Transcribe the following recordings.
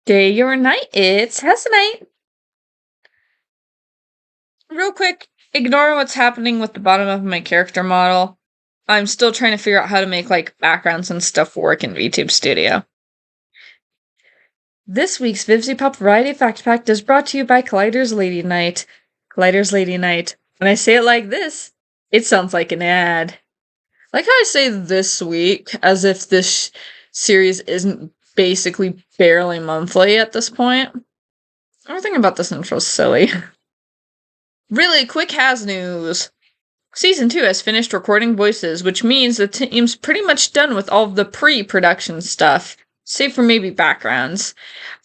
Day or night, it's Hessenite. Real quick, ignore what's happening with the bottom of my character model. I'm still trying to figure out how to make, backgrounds and stuff work in VTube Studio. This week's Vivziepop Variety Fact Pack is brought to you by Collider's Lady Night. Collider's Lady Night. When I say it like this, it sounds like an ad. Like how I say this week, as if this series isn't basically barely monthly at this point. Everything about this intro is silly. Really quick has news. Season 2 has finished recording voices, which means the team's pretty much done with all of the pre-production stuff, save for maybe backgrounds.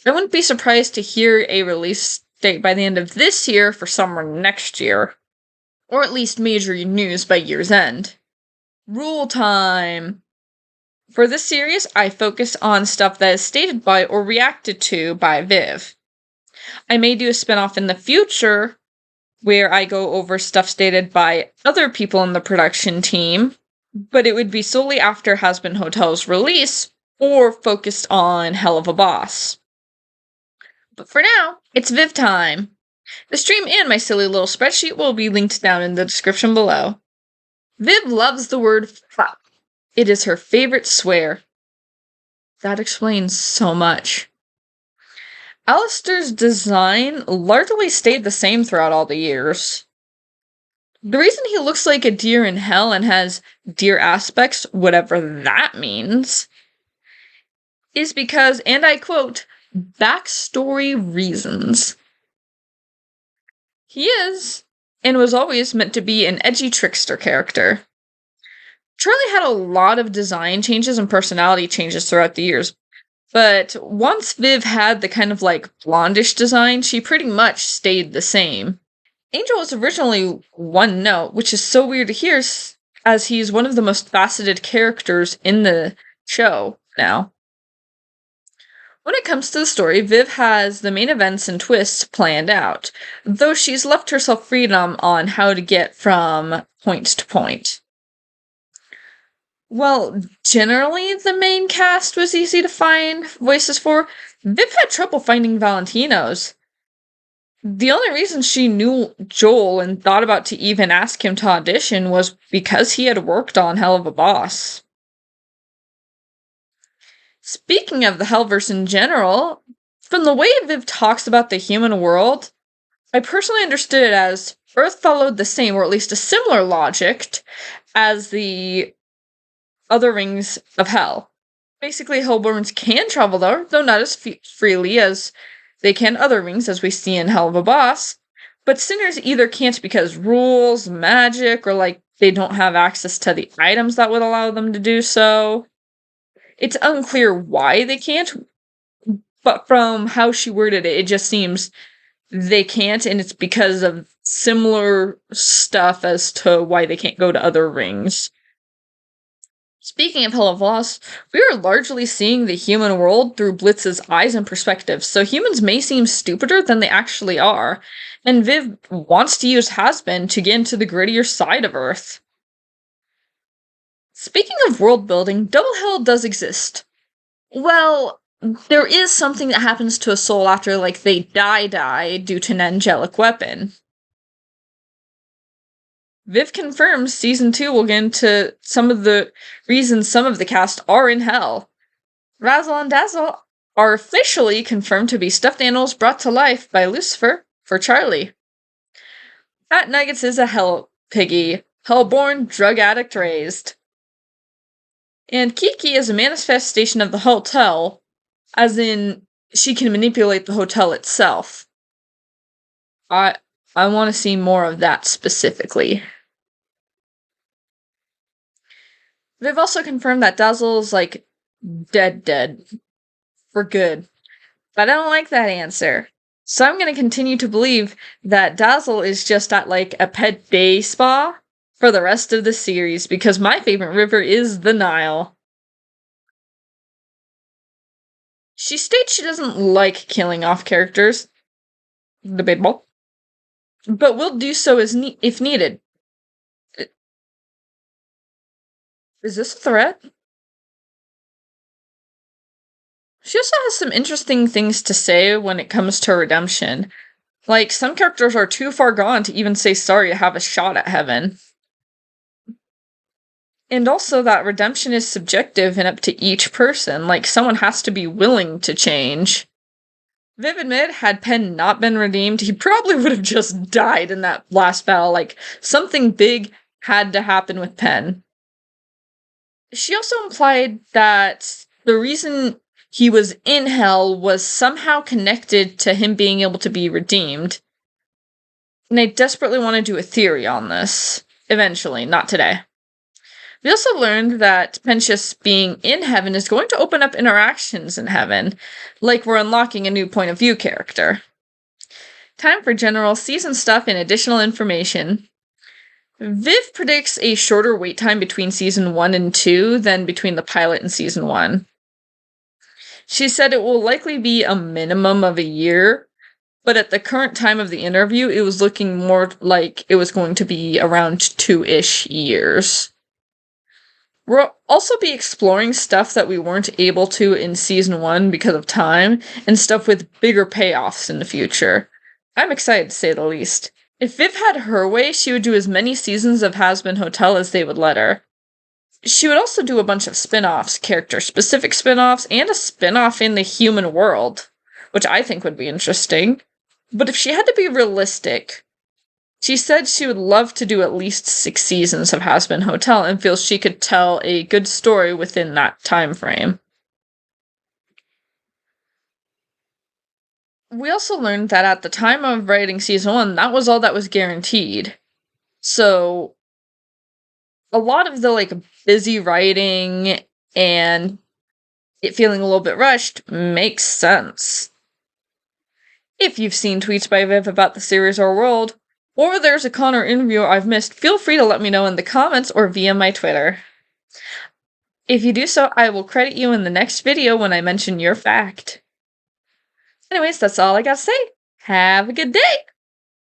I wouldn't be surprised to hear a release date by the end of this year for summer next year. Or at least major news by year's end. Rule time! For this series, I focus on stuff that is stated by or reacted to by Viv. I may do a spinoff in the future where I go over stuff stated by other people in the production team, but it would be solely after Hazbin Hotel's release, or focused on Hell of a Boss. But for now, it's Viv time. The stream and my silly little spreadsheet will be linked down in the description below. Viv loves the word fuck. It is her favorite swear. That explains so much. Alistair's design largely stayed the same throughout all the years. The reason he looks like a deer in hell and has deer aspects, whatever that means, is because, and I quote, backstory reasons. He is, and was always meant to be, an edgy trickster character. Charlie had a lot of design changes and personality changes throughout the years, but once Viv had the kind of blondish design, she pretty much stayed the same. Angel was originally one note, which is so weird to hear, as he's one of the most faceted characters in the show now. When it comes to the story, Viv has the main events and twists planned out, though she's left herself freedom on how to get from point to point. Well, generally the main cast was easy to find voices for. Viv had trouble finding Valentino's. The only reason she knew Joel and thought about to even ask him to audition was because he had worked on Hell of a Boss. Speaking of the Hellverse in general, from the way Viv talks about the human world, I personally understood it as Earth followed the same, or at least a similar logic, as the other rings of hell. Basically, Hellborns can travel there, though not as freely as they can other rings, as we see in Hell of a Boss. But sinners either can't because rules, magic, or they don't have access to the items that would allow them to do so. It's unclear why they can't, but from how she worded it, it just seems they can't, and it's because of similar stuff as to why they can't go to other rings. Speaking of Hell of Loss, we are largely seeing the human world through Blitz's eyes and perspective, so humans may seem stupider than they actually are, and Viv wants to use Hazbin to get into the grittier side of Earth. Speaking of world building, double hell does exist. Well, there is something that happens to a soul after, they die due to an angelic weapon. Viv confirms Season 2 will get into some of the reasons some of the cast are in hell. Razzle and Dazzle are officially confirmed to be stuffed animals brought to life by Lucifer for Charlie. Fat Nuggets is a hell piggy, hellborn drug addict raised. And Kiki is a manifestation of the hotel, as in she can manipulate the hotel itself. I want to see more of that specifically. They've also confirmed that Dazzle's, dead. For good. But I don't like that answer. So I'm going to continue to believe that Dazzle is just at, a pet day spa for the rest of the series, because my favorite river is the Nile. She states she doesn't like killing off characters. Debatable. But will do so if needed. Is this a threat? She also has some interesting things to say when it comes to redemption. Like, some characters are too far gone to even say sorry to have a shot at heaven. And also that redemption is subjective and up to each person. Like, someone has to be willing to change. Viv admitted had Penn not been redeemed, he probably would have just died in that last battle. Like, something big had to happen with Penn. She also implied that the reason he was in hell was somehow connected to him being able to be redeemed. And I desperately want to do a theory on this. Eventually, not today. We also learned that Pentious being in heaven is going to open up interactions in heaven, like we're unlocking a new point of view character. Time for general season stuff and additional information. Viv predicts a shorter wait time between season 1 and 2 than between the pilot and season 1. She said it will likely be a minimum of a year, but at the current time of the interview, it was looking more like it was going to be around 2-ish years. We'll also be exploring stuff that we weren't able to in season 1 because of time, and stuff with bigger payoffs in the future. I'm excited to say the least. If Viv had her way, she would do as many seasons of Hazbin Hotel as they would let her. She would also do a bunch of spin-offs, character-specific spin-offs, and a spin-off in the human world, which I think would be interesting. But if she had to be realistic, she said she would love to do at least 6 seasons of Hazbin Hotel and feels she could tell a good story within that time frame. We also learned that at the time of writing season 1, that was all that was guaranteed. So, a lot of the, busy writing and it feeling a little bit rushed makes sense. If you've seen tweets by Viv about the series or world, or there's a Connor interview I've missed, feel free to let me know in the comments or via my Twitter. If you do so, I will credit you in the next video when I mention your fact. Anyways, that's all I gotta say. Have a good day!